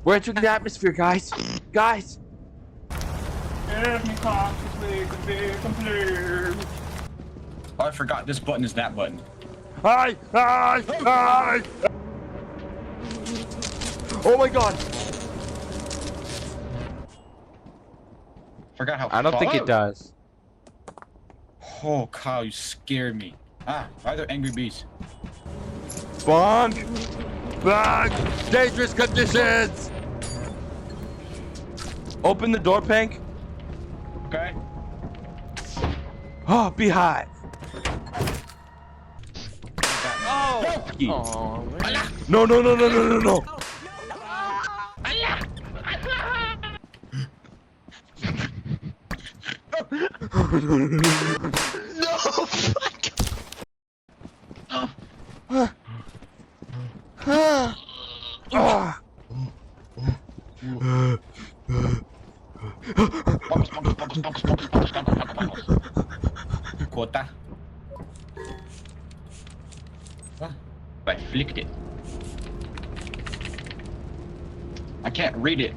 We're entering the atmosphere, guys. Guys. Oh, I forgot. This button is that button. Hi! Hi! Hi! Oh my god! Forgot how. I don't think it does. Oh, Kyle, you scared me. Ah, why are there angry bees? Bonk! Bonk! Dangerous conditions! Open the door, Pank. Okay. Oh, beehive. Oh! Oh, no, no, no, no, no, no, no. No, fuck. Quota. I flicked it. I can't read it.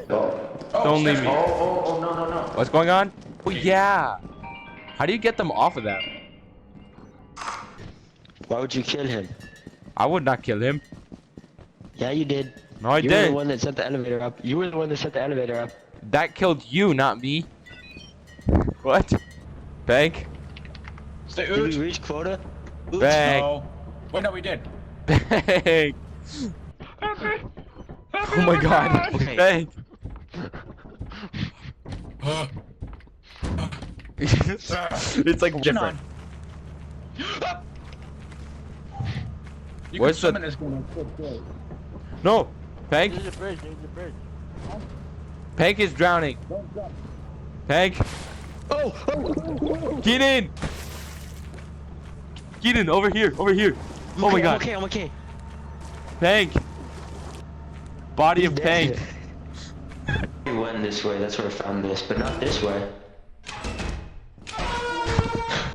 Don't leave me. Oh, no, no, no. What's going on? Oh, yeah. How do you get them off of that? Why would you kill him? I would not kill him. Yeah, you did. No, I You were the didn't. one that set the elevator up. You were the one that set the elevator up. That killed you, not me. What? Bank? Stay Did ooch. we reach quota? Ooch, Bang. no. Wait, no, we did. Bank! Oh my god. Okay. Bank! It's like different. You Where's can the- summon this one. No! Pank? There's a bridge, there's a bridge. Pank is drowning. Pank! Oh! Get in! Get in, over here, over here. Oh my god. I'm okay. Pank! Body of Pank. We went this way, that's where I found this, but not this way.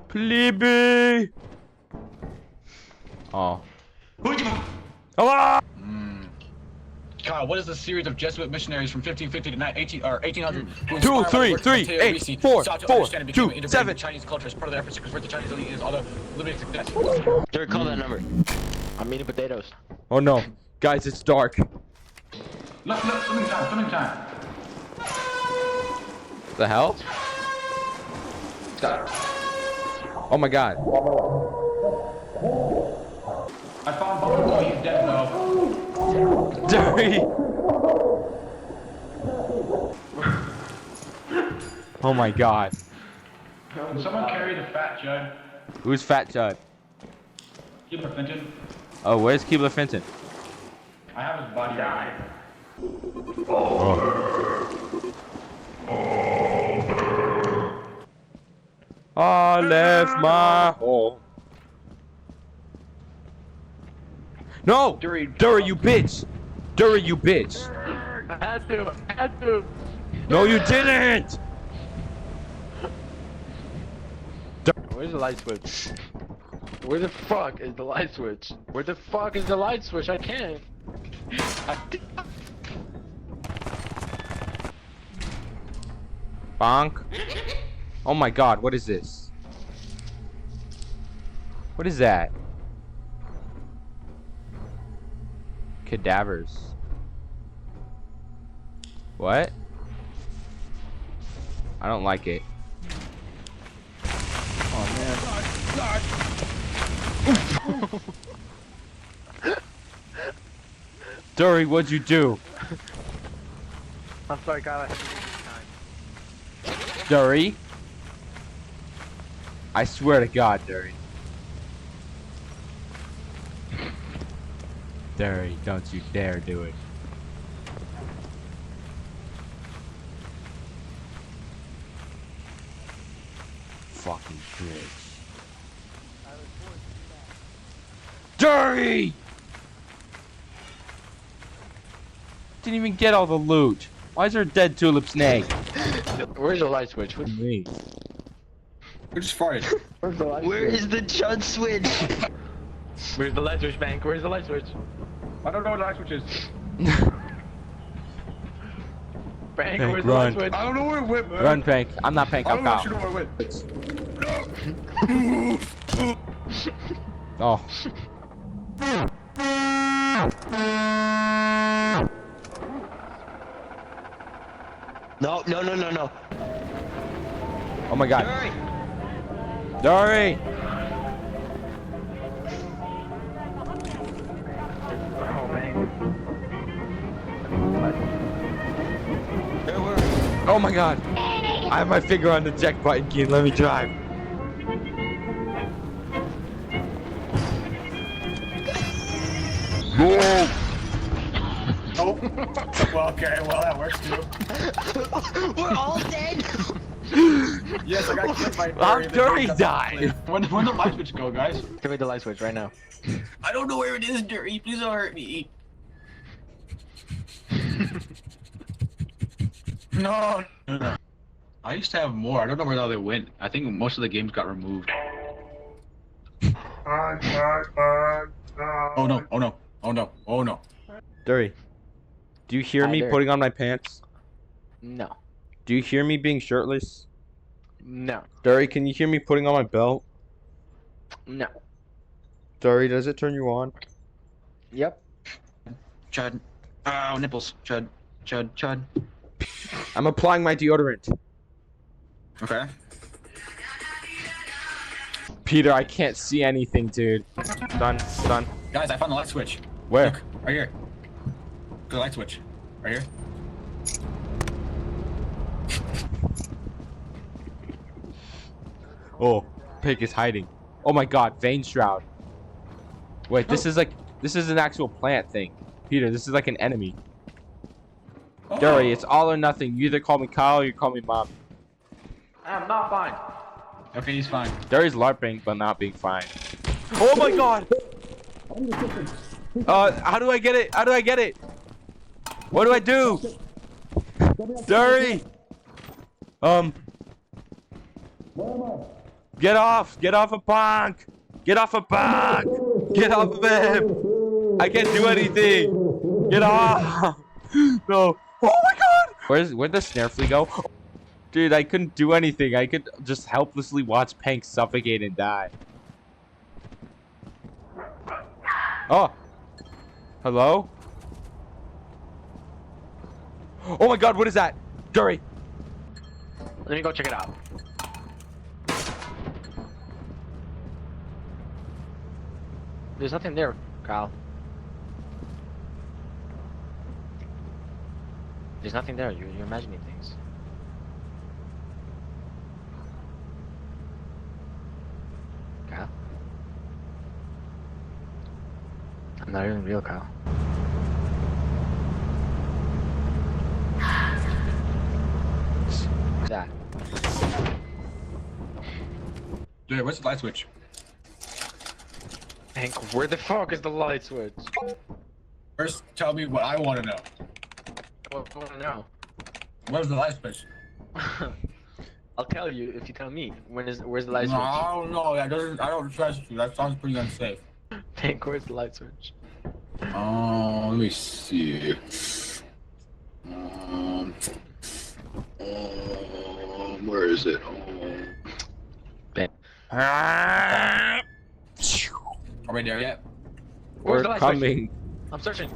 Plebe! Oh. Hello! Kyle, what is the series of Jesuit missionaries from 1550 to 1800? 2, 3, 3, 8, 4, 4, 2, 7. Chinese culture as part of their efforts to convert the Chinese elite is other limited success. Jared, call that number. I'm eating potatoes. Oh no. Guys, it's dark. Look, swimming time. The hell? Oh my god. I found Buckshot. Oh, he's dead though. Dirty! Oh my god. Can someone carry the fat Judd? Who's Fat Judd? Keebler Fenton. Oh, where's Keebler Fenton? I have his body right here. I left my home. No! Dury, You bitch! Dury, you bitch! I had to. No, you didn't! Where's the light switch? Where the fuck is the light switch? Where the fuck is the light switch? I can't. Bonk. Oh my god, what is this? What is that? Cadavers. What? I don't like it. Oh man. Dury, what'd you do? I'm sorry, Kyle. Dury? I swear to God, Dury. Dury, don't you dare do it. Fucking bitch. Dury! Didn't even get all the loot. Why is there a dead tulip snake? Where's the light switch? Me. Who just farted? Where's the light Where switch? is the chud switch? Where's the light switch, Bank? Where's the light switch? I don't know what the light switch is. Bank, Bank, where's run. the light switch? I don't know where it went, man. Run, Pank. I'm not Pank. I I'm don't Kyle. know where it went. Oh. No. Oh my God. Hurry! Dory. Oh, Bank. Oh my God. I have my finger on the eject button key. Let me drive. No. Oh. Well, okay. Well, that works too. We're all dead! Yes, I got killed by How Dury. Dury died. Where'd the light switch go, guys? Give me the light switch right now. I don't know where it is, Dury. Please don't hurt me. No. I used to have more. I don't know where they went. I think most of the games got removed. Oh no! Oh no! Oh no! Oh no! Dory. Do you hear Hi, me Dory. putting on my pants? No. Do you hear me being shirtless? No. Dory, can you hear me putting on my belt? No. Dory, does it turn you on? Yep. Chud. Oh, nipples. Chud. Chud. Chud. I'm applying my deodorant. Okay. Peter, I can't see anything, dude. Done. Done. Guys, I found the light switch. Where? Look, right here. The light switch. Right here. Oh, Pig is hiding. Oh my God, vein shroud. Wait, this is an actual plant thing. Peter, this is like an enemy. Oh. Dory, it's all or nothing. You either call me Kyle or you call me Mom. I'm not fine. Okay, he's fine. Dory's LARPing, but not being fine. Oh my God! How do I get it? How do I get it? What do I do? Dory! Get off a bonk! Get off a bonk! Get off of him! I can't do anything! Get off! No! Oh my God! Where'd the snare flea go? Dude, I couldn't do anything. I could just helplessly watch Pank suffocate and die. Oh! Hello? Oh my God, what is that? Dory! Let me go check it out. There's nothing there, Kyle. There's nothing there. You're imagining things. Kyle? I'm not even real, Kyle. What's that? Dude, where's the light switch? Hank, where the fuck is the light switch? First, tell me what I want to know. What do you want to know? Where's the light switch? I'll tell you if you tell me. Where's the light No, switch? I don't know. That doesn't. I don't trust you. That sounds pretty unsafe. Hank, where's the light switch? Let me see. Where is it? Are we there yet? Where's We're the light switch? coming. I'm searching.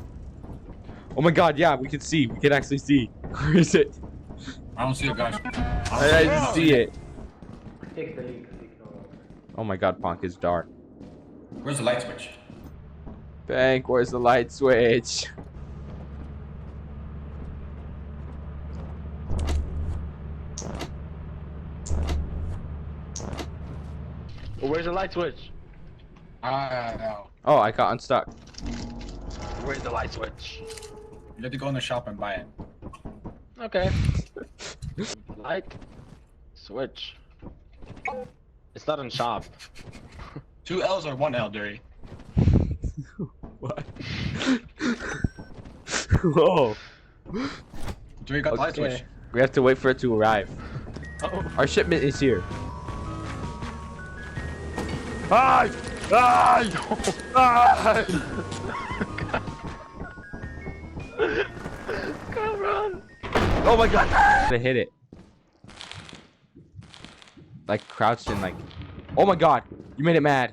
Oh my God, yeah, we can see. We can actually see. Where is it? I don't see it, guys. I didn't see it. Take the lead. Oh my God, Pank is dark. Where's the light switch? Bank, where's the light switch? Where's the light switch? I don't know. Oh, I got unstuck. Where's the light switch? You have to go in the shop and buy it. Okay. Light switch. It's not in shop. 2 L's or 1 L, Dury? What? Whoa. Dury got the light Okay. switch. We have to wait for it to arrive. Oh. Our shipment is here. Hi! Hi! Hi! Come run. Oh my god! I hit it. Like crouched and like. Oh my god! You made it mad.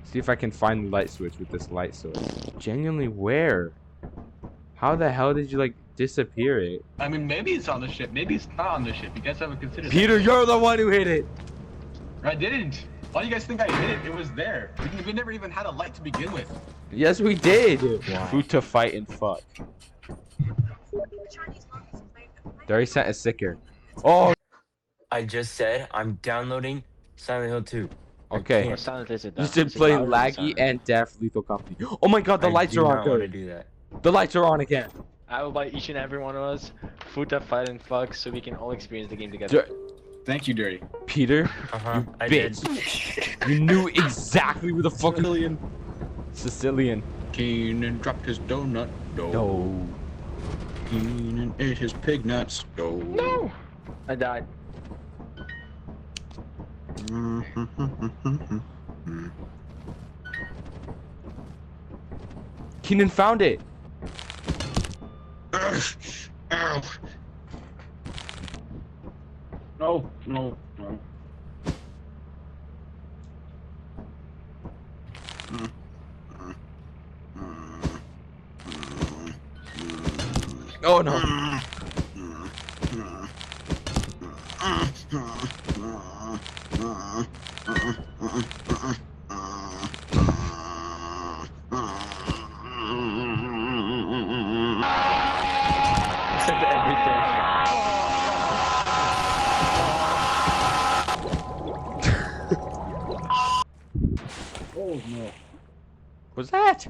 See if I can find the light switch with this light switch. Genuinely, where? How the hell did you like disappear it? I mean, maybe it's on the ship. Maybe it's not on the ship. You guys haven't considered Peter, you're the one who hit it. that. I didn't. Why do you guys think I hit it? It was there. We never even had a light to begin with. Yes, we did. Food to fight and fuck. They already sent a sticker. Oh. I just said I'm downloading Silent Hill 2. Okay. Or silent is it though? You should Is it play loud or Laggy silent? and Death Lethal Company. Oh my god, the lights are on. I do not want to Good. do that. The lights are on again. I will buy each and every one of us food to fight and fuck so we can all experience the game together. Thank you, Dirty. Peter, Uh-huh. you I did. bitch. You knew exactly where the fuck Sicilian. Keenan dropped his donut. No. Keenan ate his pig nuts. No! I died. Keenan found it. Ow. No, no, no. Oh no. Said everything. Oh no. What's that?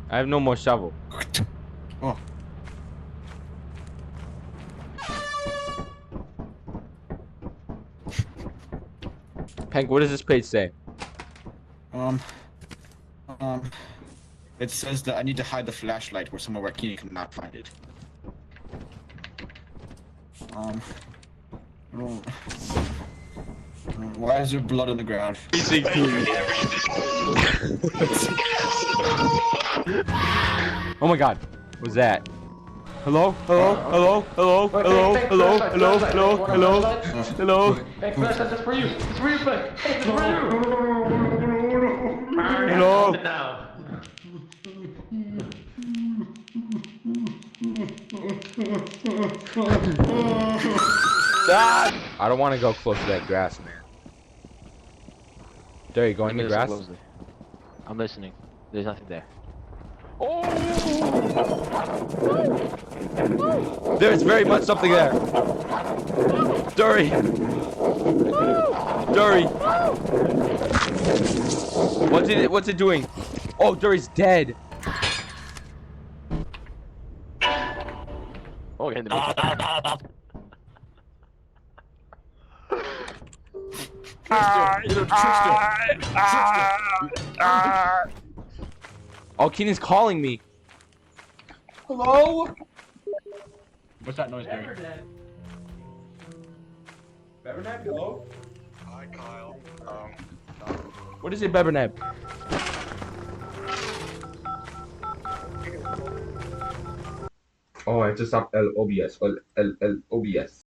I have no more shovel. Oh. Hank, what does this page say? It says that I need to hide the flashlight where somewhere where Keenan cannot find it. Why is there blood on the ground? Oh my god. What's that? Hello? Hello? Hello? Hello? Hello? Hello? Hello? Hello? Hello? Hello? Hey, flashlight, that's for you. It's for you, Frank. It's for you. Hello? Now. Ah! I don't want to go close to that grass, man. There you go in the Listen grass. closely. I'm listening. There's nothing there. There's very much something there. Dury. Dury. What's it doing? Oh, Dury's dead. Oh, yeah, Oh, Keenan's calling me. Hello? What's that noise, Gary? Bebernab, hello? Hi, Kyle. What is it, Bebernab? Oh, I just stopped OBS. OBS.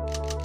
Bye.